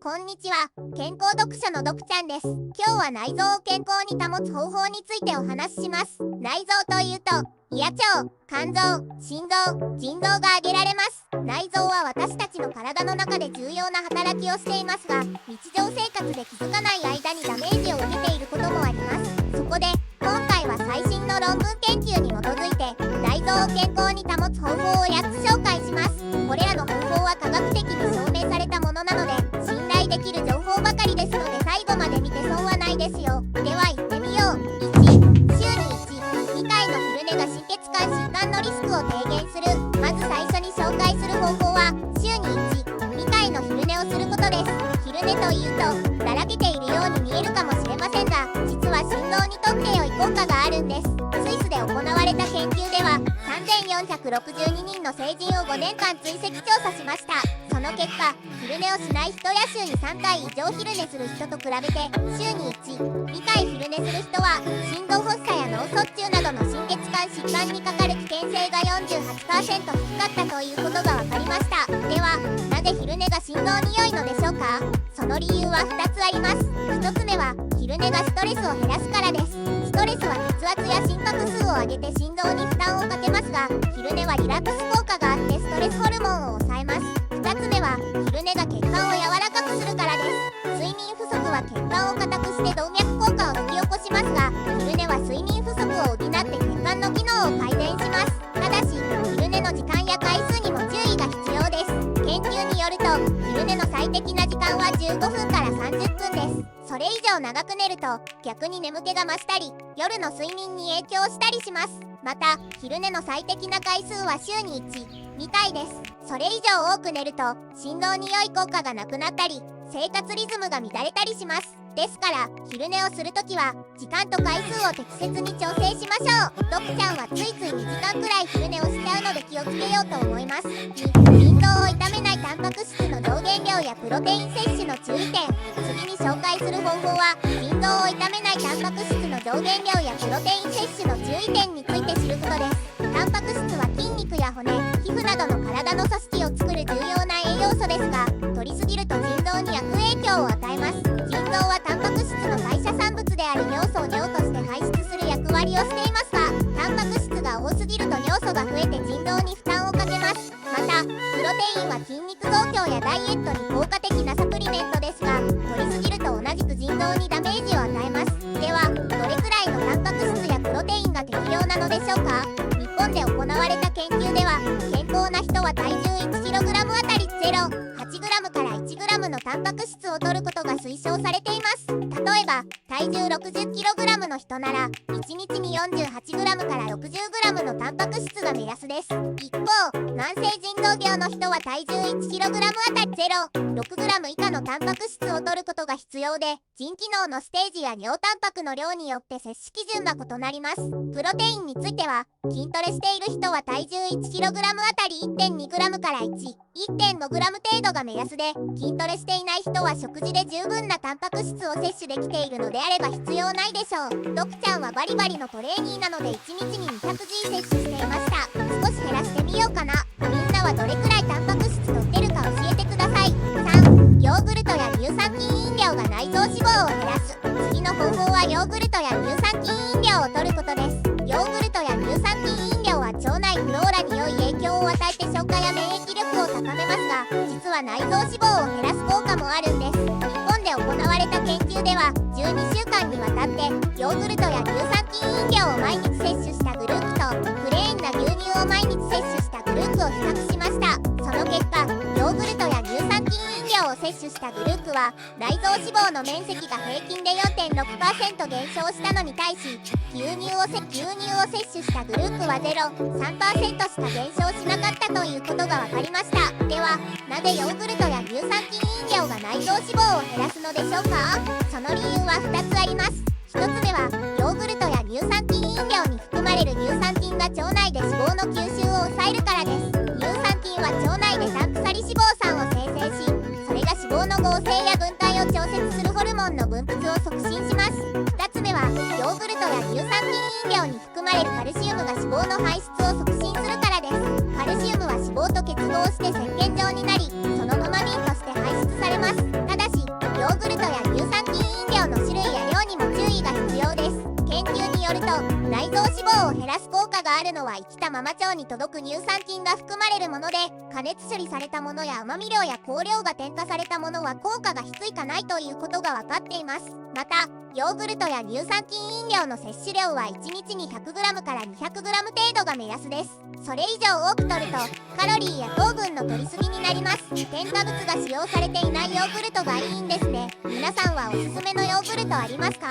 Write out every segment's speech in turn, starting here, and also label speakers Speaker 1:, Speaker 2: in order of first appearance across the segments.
Speaker 1: こんにちは。健康読書のドクちゃんです。今日は内臓を健康に保つ方法についてお話しします。内臓というと、胃や腸、肝臓、心臓、腎臓が挙げられます。内臓は私たちの体の中で重要な働きをしていますが、日常生活で気づかない間にダメージを受けていることもあります。そこで、今回は最新の論文研究に基づいて、内臓を健康に保つ方法を8つ紹介します。これらの方法は科学的に証明されたものなので、信頼できる情報ばかりですので最後まで見て損はないですよ。では行ってみよう。1、週に1、2回の昼寝が心血管疾患のリスクを低減する。まず最初に紹介する方法は、週に1、2回の昼寝をすることです。昼寝というと、だらけているように見えるかもしれませんが、実は心臓にとって良い効果があるんです。スイスで行われた研究では、3462人の成人を5年間追跡調査しました。その結果、昼寝をしない人や週に3回以上昼寝する人と比べて、週に1、2回昼寝する人は、心臓発作や脳卒中などの心血管疾患にかかる危険性が 48% 低かったということが分かりました。では、なぜ昼寝が心臓に良いのでしょうか？その理由は2つあります。1つ目は、昼寝がストレスを減らすからです。ストレスは血圧や心拍数を上げて心臓に負担をかけますが、昼寝はリラックス効果があってストレスホルモンを抑えます。2つ目は、昼寝が血管を柔らかくするからです。睡眠不足は血管を硬くして動脈硬化を引き起こしますが、昼寝は睡眠不足を補って血管の機能を改善します。ただし、昼寝の時間や回数にも注意が必要です。研究によると、昼寝の最適な時間は15分から30分です。それ以上長く寝ると逆に眠気が増したり、夜の睡眠に影響したりします。また、昼寝の最適な回数は週に1、2回です。それ以上多く寝ると心臓に良い効果がなくなったり、生活リズムが乱れたりします。ですから、昼寝をするときは時間と回数を適切に調整しましょう。ドクちゃんはついつい2時間くらい昼寝をしちゃうので気をつけようと思います。2、腎臓を傷めないタンパク質の上限量やプロテイン摂取の注意点。次に紹介する方法は、腎臓を傷めないタンパク質の上限量やプロテイン摂取の注意点について知ることです。タンパク質は筋肉や骨、皮膚などの体の組織を作る重要な栄養素ですが、摂りすぎると腎臓に悪影響を与えます。腎臓はタンパク質の代謝産物である尿素を尿として排出する役割をしていますが、タンパク質が多すぎると尿素が増えて腎臓に負担をかけます。また、プロテインは筋肉増強やダイエットに効果的なサプリメントですが、摂りすぎると同じく腎臓にダメージを与えます。では、どれくらいのタンパク質やプロテインが適量なのでしょうか？日本で行われた研究では、健康な人は体重 1kg あたり 0.8g から 1g のタンパク質を摂ることが推奨されています。例えば、体重 60kg の人なら、1日に 48g から 60g のタンパク質が目安です。一方、慢性腎臓病の人は体重 1kg あたり 0.6g 以下のタンパク質を摂ることが必要で、腎機能のステージや尿タンパクの量によって摂取基準が異なります。プロテインについては、筋トレしている人は体重 1kg あたり 1.2g から 1.5g 程度が目安で、筋トレしていない人は食事で十分なタンパク質を摂取できているのであれば必要ないでしょう。ドクちゃんはバリバリのトレーニーなので1日に 200g 摂取していました。少し減らしてみようかな。みんなはどれくらいタンパク質摂ってるか教えてください。3、ヨーグルトや乳酸菌飲料が内臓脂肪を減らす。次の方法はヨーグルトや乳酸菌飲料を摂ることです。ヨーグルトや乳酸菌飲料は腸内フローラに良い影響を与えて消化や免疫力を高めますが、実は内臓脂肪を減らす効果もあるんです。日本で行われた研究では、12週間にわたってヨーグルトや乳酸菌飲料を毎日摂取したグループとプレーンな牛乳を毎日摂取したグループを比較しました。その結果、ヨーグルトや乳酸菌飲料を摂取したグループは、内臓脂肪の面積が平均で 4.6% 減少したのに対し、牛乳を摂取したグループは 0.3% しか減少しなかったということが分かりました。では、なぜヨーグルトや乳酸菌飲料が内臓脂肪を減らすのでしょうか？その理由は2つあります。1つ目は、ヨーグルトや乳酸菌飲料に含まれる乳酸菌が腸内で脂肪の吸収を抑えるからです。乳酸菌は腸内で酸腐脂肪酸を生成し、それが脂肪の合成や分解を調節するホルモンの分泌を促進します。2つ目は、ヨーグルトや乳酸菌飲料に含まれるカルシウムが脂肪の排出を促進するからです。カルシウムは脂肪と結合して石鹸状になり、そのままミンとして排出されます。ただし、のは生きたまま腸に届く乳酸菌が含まれるもので、加熱処理されたものや甘味料や香料が添加されたものは効果が低いかないということが分かっています。またヨーグルトや乳酸菌飲料の摂取量は1日に 100g から 200g 程度が目安です。それ以上多く摂るとカロリーや糖分の摂りすぎになります。添加物が使用されていないヨーグルトがいいんですね。皆さんはおすすめのヨーグルトありますか？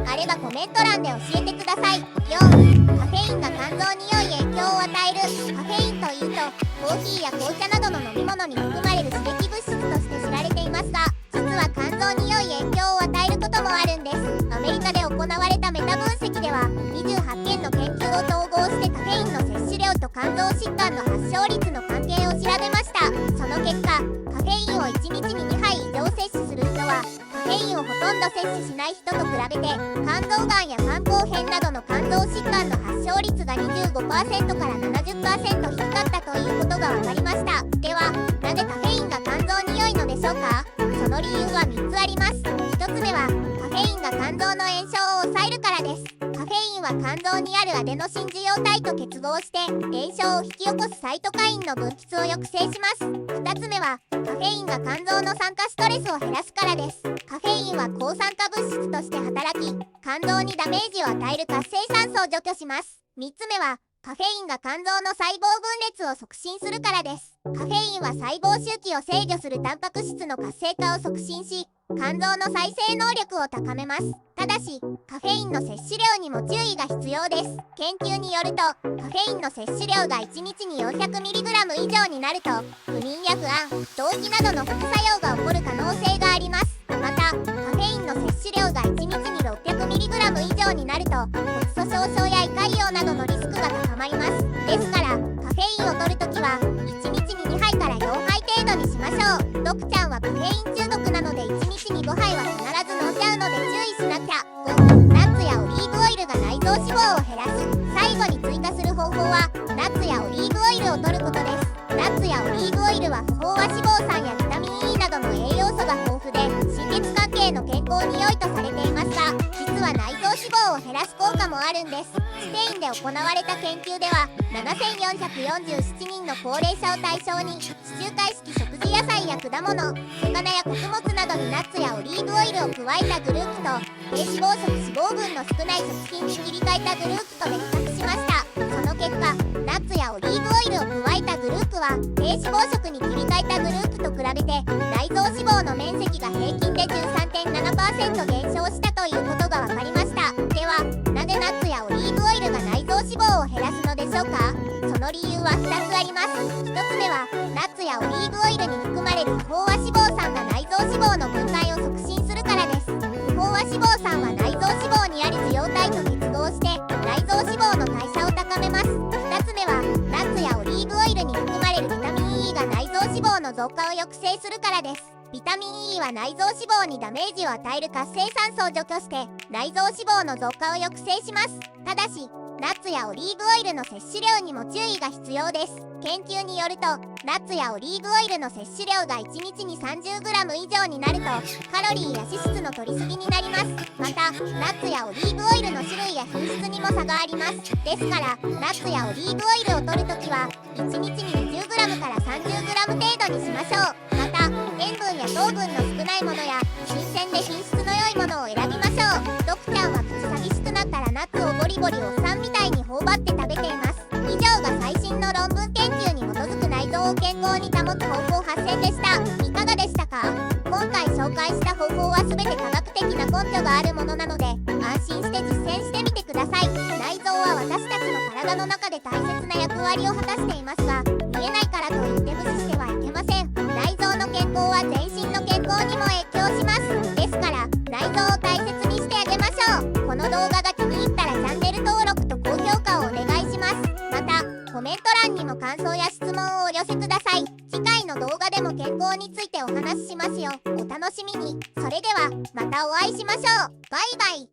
Speaker 1: あればコメント欄で教えてください。4. カフェインが肝臓に良い影響を与える。カフェインというとコーヒーや紅茶などの飲み物に含まれる刺激物質として知られていますが、実は肝臓に良い影響を与えることもあるんです。アメリカで行われたメタ分析では28件の研究を統合してカフェインの摂取量と肝臓疾患の発症率の関係を調べました。その結果、カフェインを1日に2杯以上摂取する人はカフェインをほとんど摂取しない人と比べて肝臓がんや肝硬変などの肝臓疾患の発症率が 25% から 70% 低かったということが分かりました。ではなぜカフェインが肝臓に良いのでしょうか？その理由は3つあります。1つ目はカフェインが肝臓の炎症を抑えるからです。カフェインは肝臓にあるアデノシン受容体と結合して炎症を引き起こすサイトカインの分泌を抑制します。2つ目はカフェインが肝臓の酸化ストレスを減らすからです。カフェインは抗酸化物質として働き、肝臓にダメージを与える活性酸素を除去します。3つ目はカフェインが肝臓の細胞分裂を促進するからです。カフェインは細胞周期を制御するタンパク質の活性化を促進し、肝臓の再生能力を高めます。ただしカフェインの摂取量にも注意が必要です。研究によるとカフェインの摂取量が1日に 400mg 以上になると不妊や不安、動悸などの副作用が起こる可能性があります。またカフェインの摂取量が1日に 600mg 以上になると骨粗鬆症や胃潰瘍などのリスクが高まります。ですからカフェインを摂るときは1日に2杯から4杯程度にしましょう。ドクちゃんはカフェイン中毒なので1日に5杯は必ず飲んじゃうので注意しなきゃ。5. ナッツやオリーブオイルが内臓脂肪を減らす。最後に追加する方法はナッツやオリーブオイルを摂ることです。ナッツやオリーブオイルは不飽和脂肪酸やビタミン E などの栄養素が豊富で心血管系の健康に良いとされていますが、実は内臓脂肪を減らす効果もあるんです。スペインで行われた研究では7447人の高齢者を対象に地中海式食事野菜や果物、魚や穀物などにナッツやオリーブオイルを加えたグループと低脂肪食脂肪分の少ない食品に切り替えたグループとで比較しました。その結果ナッツやオリーブオイルを加えたグループは低脂肪食に切り替えたグループと比べて内臓脂肪の面積が平均で 13.7% 減少したということが分かりました。ではなぜナッツやオリーブオイルが内臓脂肪を減らすのでしょうか？その理由は2つあります。1つ目はナッツやオリーブオイルに含まれる不飽和脂肪酸が内臓脂肪の分解を促進するからです。不飽和脂肪酸は内臓脂肪にある受容体と結合して内臓脂肪の代謝を高めます。2つ目はナッツやオリーブオイルに含まれるビタミン E が内臓脂肪の増加を抑制するからです。ビタミン E は内臓脂肪にダメージを与える活性酸素を除去して内臓脂肪の増加を抑制します。ただしナッツやオリーブオイルの摂取量にも注意が必要です。研究によるとナッツやオリーブオイルの摂取量が1日に 30g 以上になるとカロリーや脂質の摂りすぎになります。またナッツやオリーブオイルの種類や品質にも差があります。ですからナッツやオリーブオイルを摂るときは1日に 20g から 30g 程度にしましょう。また塩分や糖分の少ないものや新鮮で品質の良いものを選びましょう。ドクちゃんは口寂しくなったらナッツをボリボリおっさんみたいに頬張って食べています。以上が最新の論文研究に基づく内臓を健康に保つ方法8選でした。いかがでしたか？今回紹介した方法は全て科学的な根拠があるものなので安心して実践してみてください。内臓は私たちの体の中で大切な役割を果たしていますが、見えないからといって無視してはいけません。内臓の健康は全身の健康にも影響します。ですから内臓を大切にしてあげましょう。この動画が気に入ったらチャンネル登録と高評価をお願いします。またコメント欄にも感想や質問をお寄せください。次回の動画でも健康についてお話ししますよ。お楽しみに。それではまたお会いしましょう。バイバイ。